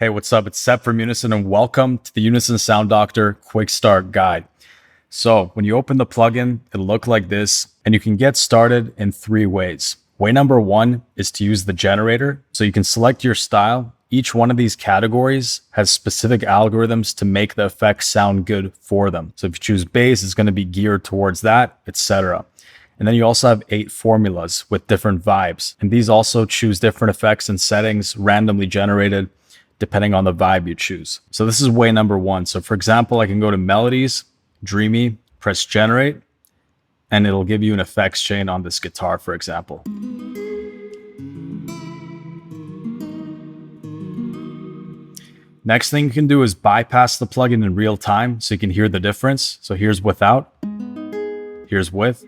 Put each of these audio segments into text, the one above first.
Hey, what's up? It's Seth from Unison, and welcome to the Unison Sound Doctor Quick Start Guide. So when you open the plugin, it'll look like this, and you can get started in 3 ways. Way number 1 is to use the generator. So you can select your style. Each one of these categories has specific algorithms to make the effects sound good for them. So if you choose bass, it's going to be geared towards that, etc. And then you also have 8 formulas with different vibes. And these also choose different effects and settings randomly generated depending on the vibe you choose. So this is way number 1. So for example, I can go to melodies, dreamy, press generate, and it'll give you an effects chain on this guitar, for example. Next thing you can do is bypass the plugin in real time so you can hear the difference. So here's without, here's with.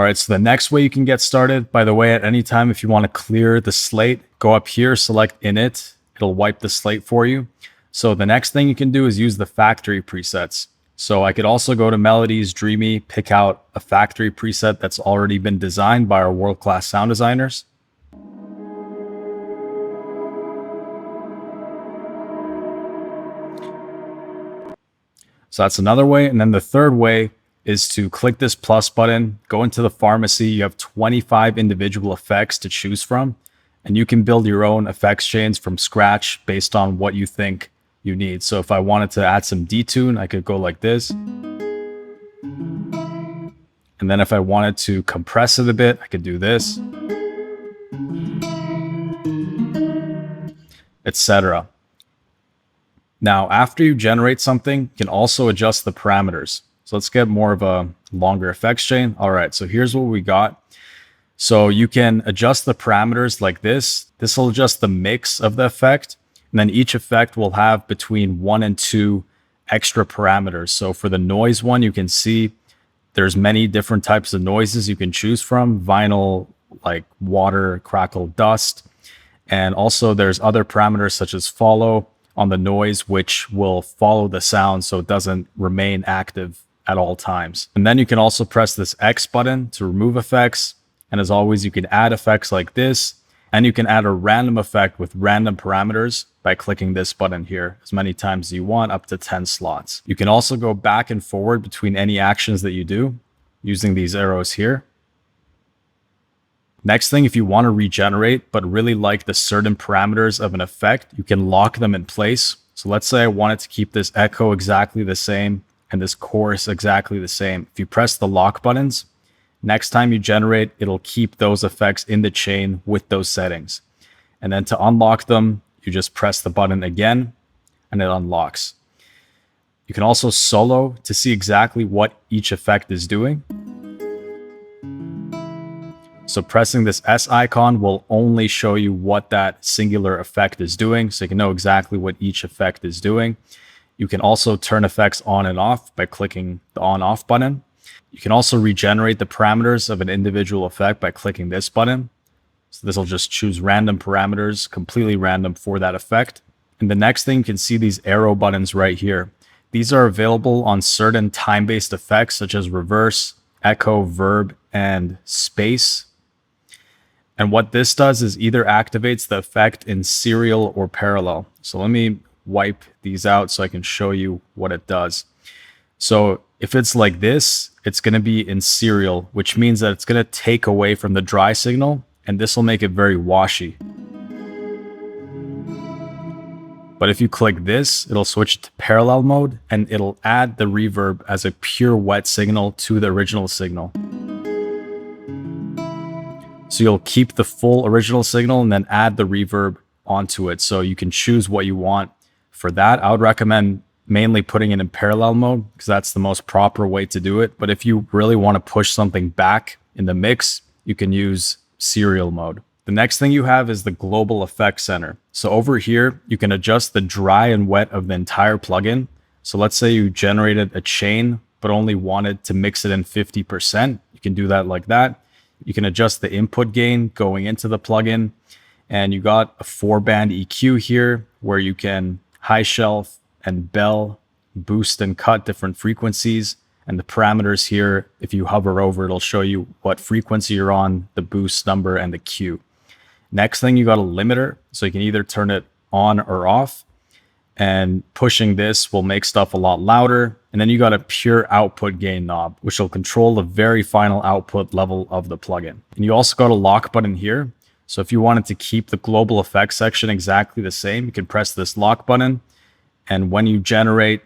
All right, so the next way you can get started, by the way, at any time, if you want to clear the slate, go up here, select init, it'll wipe the slate for you. So the next thing you can do is use the factory presets. So I could also go to melodies, dreamy, pick out a factory preset that's already been designed by our world-class sound designers. So that's another way. And then the third way is to click this plus button, go into the pharmacy. You have 25 individual effects to choose from, and you can build your own effects chains from scratch based on what you think you need. So if I wanted to add some detune, I could go like this. And then if I wanted to compress it a bit, I could do this, etc. Now, after you generate something, you can also adjust the parameters. So let's get more of a longer effects chain. All right, so here's what we got. So you can adjust the parameters like this. This will adjust the mix of the effect. And then each effect will have between 1 and 2 extra parameters. So for the noise one, you can see there's many different types of noises you can choose from. Vinyl, like water, crackle, dust. And also there's other parameters such as follow on the noise, which will follow the sound so it doesn't remain active at all times. And then you can also press this X button to remove effects. And as always, you can add effects like this, and you can add a random effect with random parameters by clicking this button here as many times as you want, up to 10 slots. You can also go back and forward between any actions that you do using these arrows here. Next thing, if you want to regenerate, but really like the certain parameters of an effect, you can lock them in place. So let's say I wanted to keep this echo exactly the same and this chorus exactly the same. If you press the lock buttons, next time you generate, it'll keep those effects in the chain with those settings. And then to unlock them, you just press the button again and it unlocks. You can also solo to see exactly what each effect is doing. So pressing this S icon will only show you what that singular effect is doing, so you can know exactly what each effect is doing. You can also turn effects on and off by clicking the on-off button. You can also regenerate the parameters of an individual effect by clicking this button. So this will just choose random parameters, completely random for that effect. And the next thing, you can see these arrow buttons right here. These are available on certain time-based effects such as reverse, echo, verb, and space. And what this does is either activates the effect in serial or parallel. So let me wipe these out so I can show you what it does. So if it's like this, it's going to be in serial, which means that it's going to take away from the dry signal, and this will make it very washy. But if you click this, it'll switch to parallel mode, and it'll add the reverb as a pure wet signal to the original signal. So you'll keep the full original signal and then add the reverb onto it. So you can choose what you want for that. I would recommend mainly putting it in parallel mode because that's the most proper way to do it. But if you really want to push something back in the mix, you can use serial mode. The next thing you have is the global effects center. So over here, you can adjust the dry and wet of the entire plugin. So let's say you generated a chain, but only wanted to mix it in 50%. You can do that like that. You can adjust the input gain going into the plugin. And you got a 4-band EQ here where you can high shelf and bell, boost and cut different frequencies. And the parameters here, if you hover over, it'll show you what frequency you're on, the boost number, and the Q. Next thing, you got a limiter. So you can either turn it on or off. And pushing this will make stuff a lot louder. And then you got a pure output gain knob, which will control the very final output level of the plugin. And you also got a lock button here. So if you wanted to keep the global effects section exactly the same, you can press this lock button. And when you generate,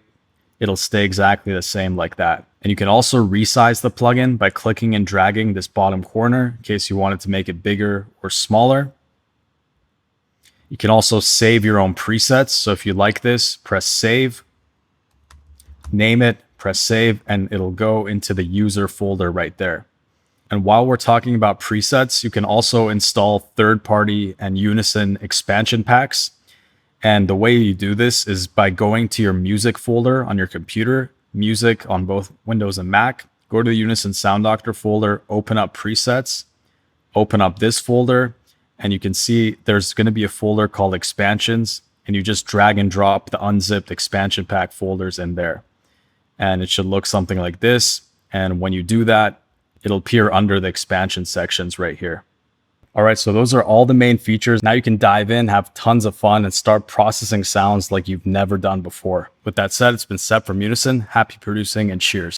it'll stay exactly the same like that. And you can also resize the plugin by clicking and dragging this bottom corner in case you wanted to make it bigger or smaller. You can also save your own presets. So if you like this, press save, name it, press save, and it'll go into the user folder right there. And while we're talking about presets, you can also install third-party and Unison expansion packs. And the way you do this is by going to your music folder on your computer, music on both Windows and Mac, go to the Unison Sound Doctor folder, open up presets, open up this folder, and you can see there's going to be a folder called expansions, and you just drag and drop the unzipped expansion pack folders in there. And it should look something like this. And when you do that, it'll appear under the expansion sections right here. All right, so those are all the main features. Now you can dive in, have tons of fun, and start processing sounds like you've never done before. With that said, it's been Seth from Unison. Happy producing and cheers.